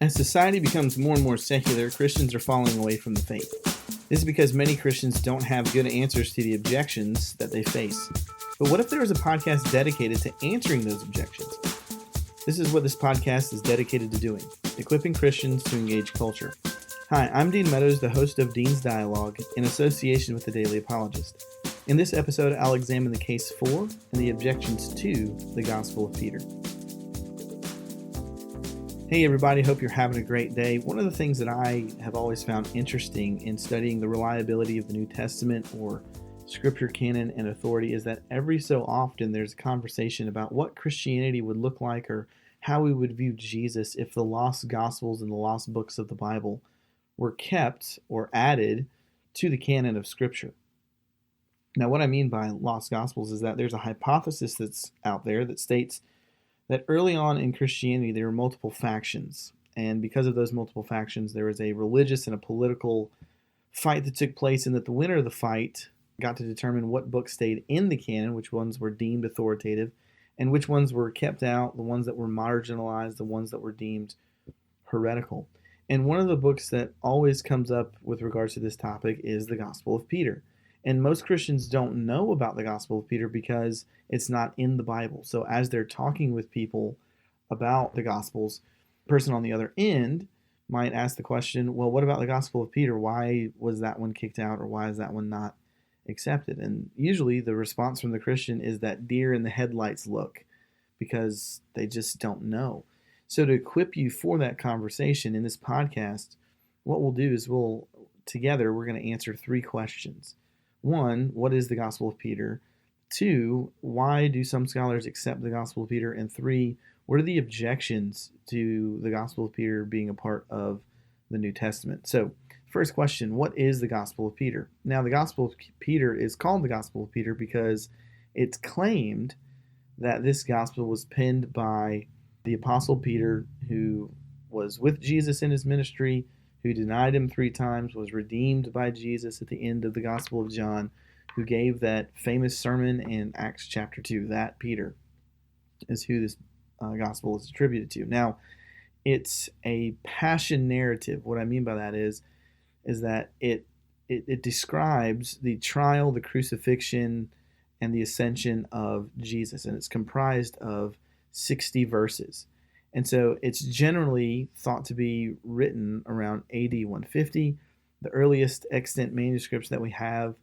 As society becomes more and more secular, Christians are falling away from the faith. This is because many Christians don't have good answers to the objections that they face. But what if there was a podcast dedicated to answering those objections? This is what this podcast is dedicated to doing, equipping Christians to engage culture. Hi, I'm Dean Meadows, the host of Dean's Dialogue, in association with the Daily Apologist. In this episode, I'll examine the case for and the objections to the Gospel of Peter. Hey everybody, hope you're having a great day. One of the things that I have always found interesting in studying the reliability of the New Testament or Scripture canon and authority is that every so often there's a conversation about what Christianity would look like or how we would view Jesus if the lost Gospels and the lost books of the Bible were kept or added to the canon of Scripture. Now, what I mean by lost Gospels is that there's a hypothesis that's out there that states that early on in Christianity there were multiple factions, and because of those multiple factions there was a religious and a political fight that took place, and that the winner of the fight got to determine what books stayed in the canon, which ones were deemed authoritative, and which ones were kept out, the ones that were marginalized, the ones that were deemed heretical. And one of the books that always comes up with regards to this topic is the Gospel of Peter. And most Christians don't know about the Gospel of Peter because it's not in the Bible. So as they're talking with people about the Gospels, the person on the other end might ask the question, well, what about the Gospel of Peter? Why was that one kicked out, or why is that one not accepted? And usually the response from the Christian is that deer in the headlights look, because they just don't know. So to equip you for that conversation in this podcast, what we'll do is we're going to answer three questions. One, what is the Gospel of Peter? Two, why do some scholars accept the Gospel of Peter? And three, what are the objections to the Gospel of Peter being a part of the New Testament? So, first question, what is the Gospel of Peter? Now, the Gospel of Peter is called the Gospel of Peter because it's claimed that this Gospel was penned by the Apostle Peter, who was with Jesus in his ministry, who denied him 3 times, was redeemed by Jesus at the end of the Gospel of John, who gave that famous sermon in Acts chapter 2. That Peter is who this Gospel is attributed to. Now, it's a passion narrative. What I mean by that is that it describes the trial, the crucifixion, and the ascension of Jesus, and it's comprised of 60 verses. And so it's generally thought to be written around AD 150. The earliest extant manuscripts that we have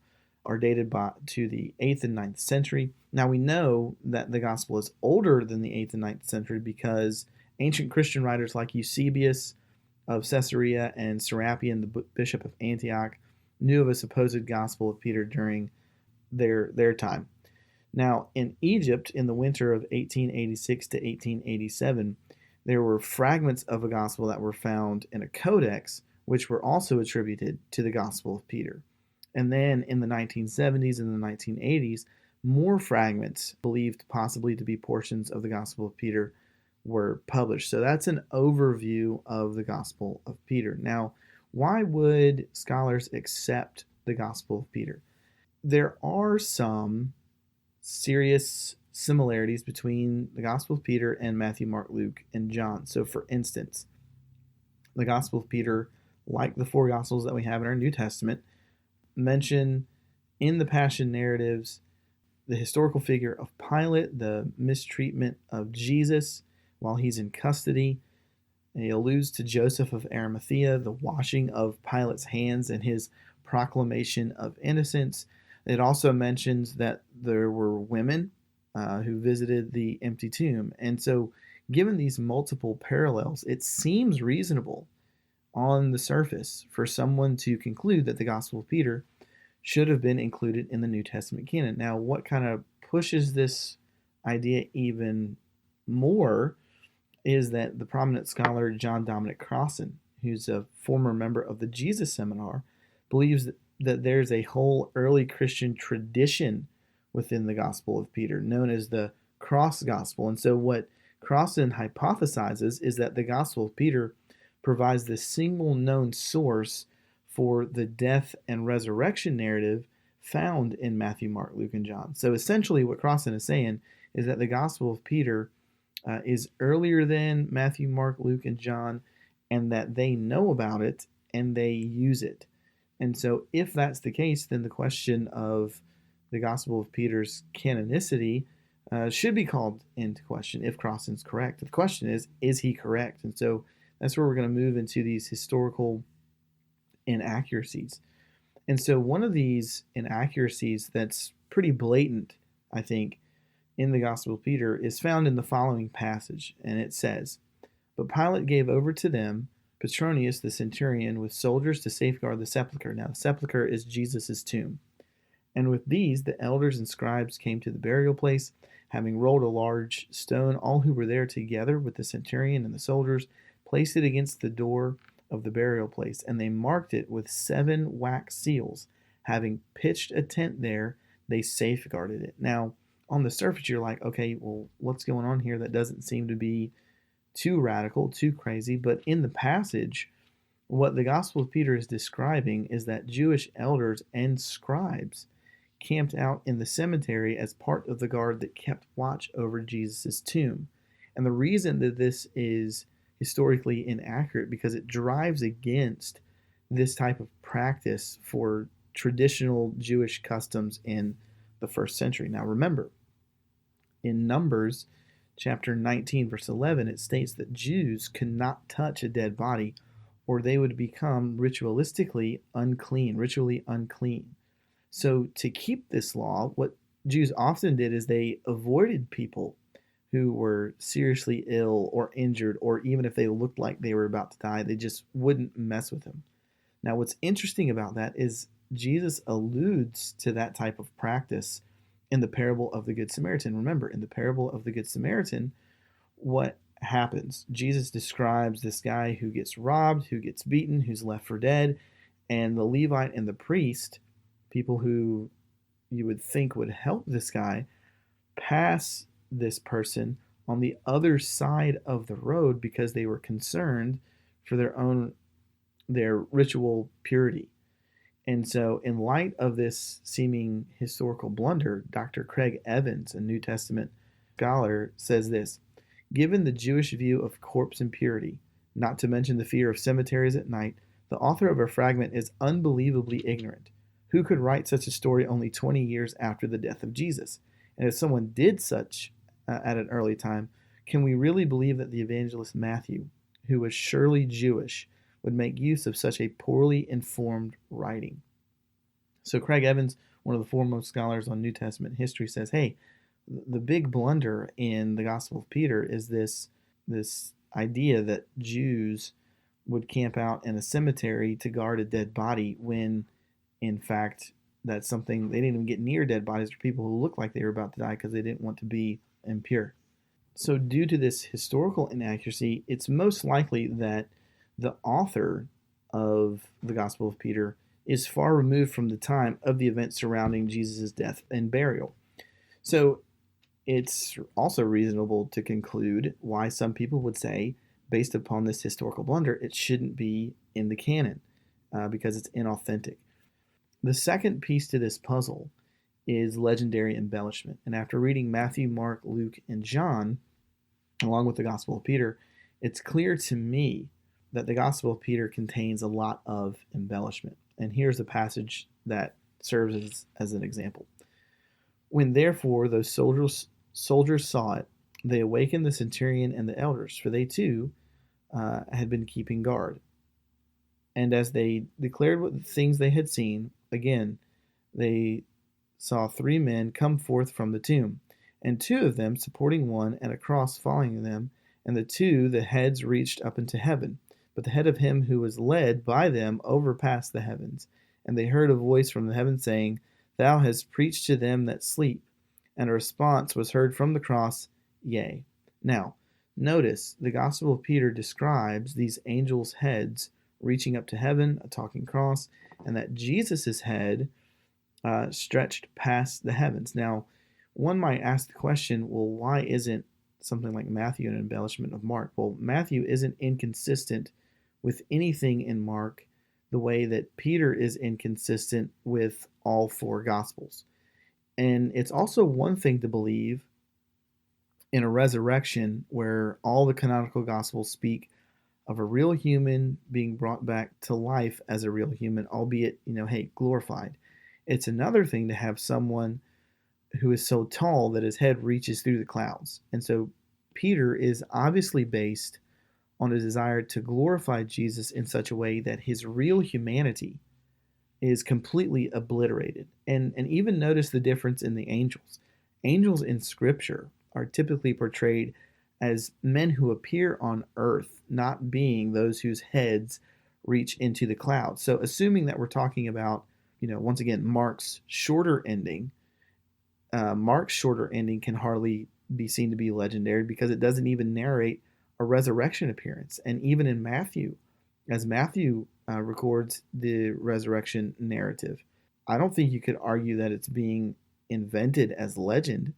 are dated to the 8th and 9th century. Now we know that the gospel is older than the 8th and 9th century because ancient Christian writers like Eusebius of Caesarea and Serapion, the bishop of Antioch, knew of a supposed gospel of Peter during their time. Now, in Egypt, in the winter of 1886 to 1887, there were fragments of a gospel that were found in a codex, which were also attributed to the Gospel of Peter. And then in the 1970s and the 1980s, more fragments believed possibly to be portions of the Gospel of Peter were published. So that's an overview of the Gospel of Peter. Now, why would scholars accept the Gospel of Peter? There are some serious similarities between the Gospel of Peter and Matthew, Mark, Luke, and John. So for instance, the Gospel of Peter, like the 4 Gospels that we have in our New Testament, mention in the Passion narratives the historical figure of Pilate, the mistreatment of Jesus while he's in custody. And he alludes to Joseph of Arimathea, the washing of Pilate's hands and his proclamation of innocence. It also mentions that there were women who visited the empty tomb. And so, given these multiple parallels, it seems reasonable on the surface for someone to conclude that the Gospel of Peter should have been included in the New Testament canon. Now, what kind of pushes this idea even more is that the prominent scholar John Dominic Crossan, who's a former member of the Jesus Seminar, believes that there's a whole early Christian tradition within the Gospel of Peter, known as the Cross Gospel. And so what Crossan hypothesizes is that the Gospel of Peter provides the single known source for the death and resurrection narrative found in Matthew, Mark, Luke, and John. So essentially what Crossan is saying is that the Gospel of Peter is earlier than Matthew, Mark, Luke, and John, and that they know about it and they use it. And so, if that's the case, then the question of the Gospel of Peter's canonicity should be called into question if Crossan's correct. The question is he correct? And so, that's where we're going to move into these historical inaccuracies. And so, one of these inaccuracies that's pretty blatant, I think, in the Gospel of Peter is found in the following passage. And it says, "But Pilate gave over to them Petronius the centurion with soldiers to safeguard the sepulchre." Now, the sepulchre is Jesus' tomb. "And with these, the elders and scribes came to the burial place, having rolled a large stone. All who were there together with the centurion and the soldiers placed it against the door of the burial place, and they marked it with 7 wax seals. Having pitched a tent there, they safeguarded it." Now, on the surface, you're like, okay, well, what's going on here? That doesn't seem to be too radical, too crazy. But in the passage, what the Gospel of Peter is describing is that Jewish elders and scribes camped out in the cemetery as part of the guard that kept watch over Jesus' tomb. And the reason that this is historically inaccurate because it drives against this type of practice for traditional Jewish customs in the first century. Now remember, in Numbers chapter 19, verse 11, it states that Jews could not touch a dead body or they would become ritually unclean. So to keep this law, what Jews often did is they avoided people who were seriously ill or injured, or even if they looked like they were about to die, they just wouldn't mess with them. Now, what's interesting about that is Jesus alludes to that type of practice in the parable of the Good Samaritan. Remember, in the parable of the Good Samaritan, what happens? Jesus describes this guy who gets robbed, who gets beaten, who's left for dead, and the Levite and the priest, people who you would think would help this guy, pass this person on the other side of the road because they were concerned for their ritual purity. And so, in light of this seeming historical blunder, Dr. Craig Evans, a New Testament scholar, says this: "Given the Jewish view of corpse impurity, not to mention the fear of cemeteries at night, the author of our fragment is unbelievably ignorant. Who could write such a story only 20 years after the death of Jesus? And if someone did such at an early time, can we really believe that the evangelist Matthew, who was surely Jewish, would make use of such a poorly informed writing?" So Craig Evans, one of the foremost scholars on New Testament history, says, hey, the big blunder in the Gospel of Peter is this idea that Jews would camp out in a cemetery to guard a dead body when, in fact, that's something they didn't even get near dead bodies or people who looked like they were about to die because they didn't want to be impure. So due to this historical inaccuracy, it's most likely that the author of the Gospel of Peter is far removed from the time of the events surrounding Jesus' death and burial. So it's also reasonable to conclude why some people would say, based upon this historical blunder, it shouldn't be in the canon because it's inauthentic. The second piece to this puzzle is legendary embellishment. And after reading Matthew, Mark, Luke, and John, along with the Gospel of Peter, it's clear to me that the Gospel of Peter contains a lot of embellishment. And here's a passage that serves as an example. "When therefore those soldiers saw it, they awakened the centurion and the elders, for they too had been keeping guard. And as they declared what things they had seen, again, they saw 3 men come forth from the tomb, and 2 of them supporting one, and a cross following them, and the 2, the heads reached up into heaven. But the head of him who was led by them overpassed the heavens. And they heard a voice from the heaven saying, 'Thou hast preached to them that sleep.' And a response was heard from the cross, 'Yea.'" Now, notice the Gospel of Peter describes these angels' heads reaching up to heaven, a talking cross, and that Jesus' head stretched past the heavens. Now, one might ask the question, well, why isn't something like Matthew an embellishment of Mark? Well, Matthew isn't inconsistent with anything in Mark the way that Peter is inconsistent with all 4 Gospels. And it's also one thing to believe in a resurrection where all the canonical Gospels speak of a real human being brought back to life as a real human, albeit, hey, glorified. It's another thing to have someone who is so tall that his head reaches through the clouds. And so Peter is obviously based on a desire to glorify Jesus in such a way that his real humanity is completely obliterated. And even notice the difference in the angels. Angels in Scripture are typically portrayed as men who appear on earth, not being those whose heads reach into the clouds. So assuming that we're talking about, once again, Mark's shorter ending can hardly be seen to be legendary because it doesn't even narrate a resurrection appearance. And even in Matthew, as Matthew records the resurrection narrative, I don't think you could argue that it's being invented as legend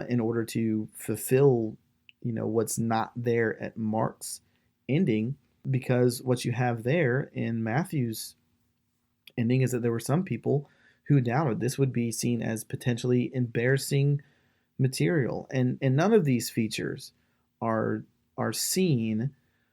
in order to fulfill, what's not there at Mark's ending, because what you have there in Matthew's ending is that there were some people who doubted. This would be seen as potentially embarrassing material, and none of these features are seen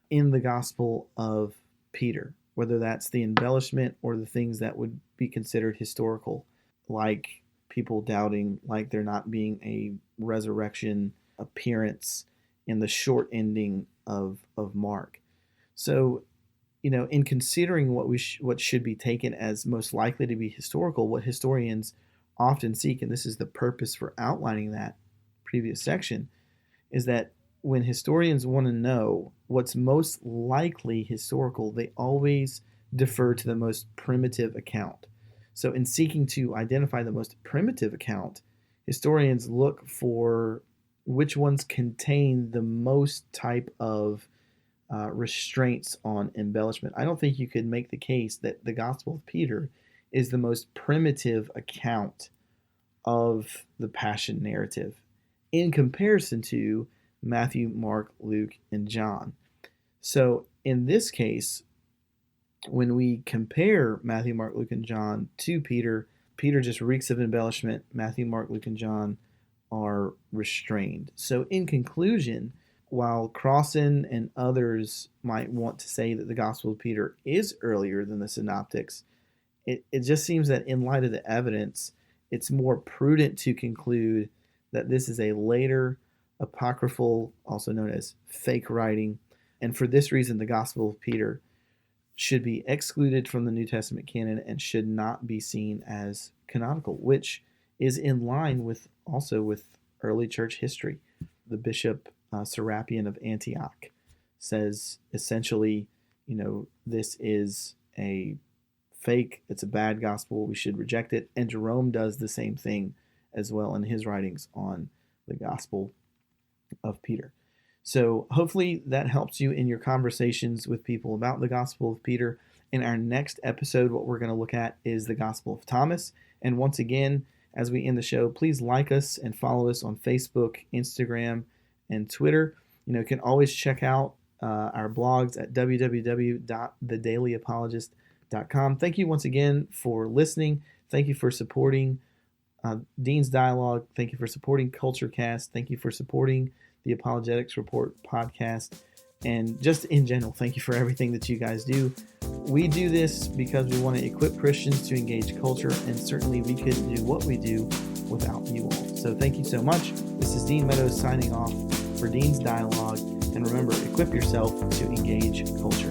in the Gospel of Peter, whether that's the embellishment or the things that would be considered historical, like people doubting like there not being a resurrection appearance in the short ending of Mark. So, in considering what should be taken as most likely to be historical, what historians often seek, and this is the purpose for outlining that previous section, is that when historians want to know what's most likely historical, they always defer to the most primitive account. So in seeking to identify the most primitive account, historians look for which ones contain the most type of restraints on embellishment. I don't think you could make the case that the Gospel of Peter is the most primitive account of the Passion narrative in comparison to Matthew, Mark, Luke, and John. So in this case, when we compare Matthew, Mark, Luke, and John to Peter, Peter just reeks of embellishment. Matthew, Mark, Luke, and John are restrained. So in conclusion, while Crossan and others might want to say that the Gospel of Peter is earlier than the Synoptics, it just seems that in light of the evidence, it's more prudent to conclude that this is a later apocryphal, also known as fake writing, and for this reason the Gospel of Peter should be excluded from the New Testament canon and should not be seen as canonical, which is in line with early church history. The Bishop Serapion of Antioch says essentially, this is a fake, it's a bad gospel, we should reject it. And Jerome does the same thing as well in his writings on the Gospel of Peter. So hopefully that helps you in your conversations with people about the Gospel of Peter. In our next episode, what we're going to look at is the Gospel of Thomas. And once again, as we end the show, please like us and follow us on Facebook, Instagram, and Twitter. You can always check out our blogs at www.thedailyapologist.com. Thank you once again for listening. Thank you for supporting Dean's Dialogue. Thank you for supporting CultureCast. Thank you for supporting the Apologetics Report podcast. And just in general, thank you for everything that you guys do. We do this because we want to equip Christians to engage culture, and certainly we couldn't do what we do without you all. So thank you so much. This is Dean Meadows signing off for Dean's Dialogue. And remember, equip yourself to engage culture.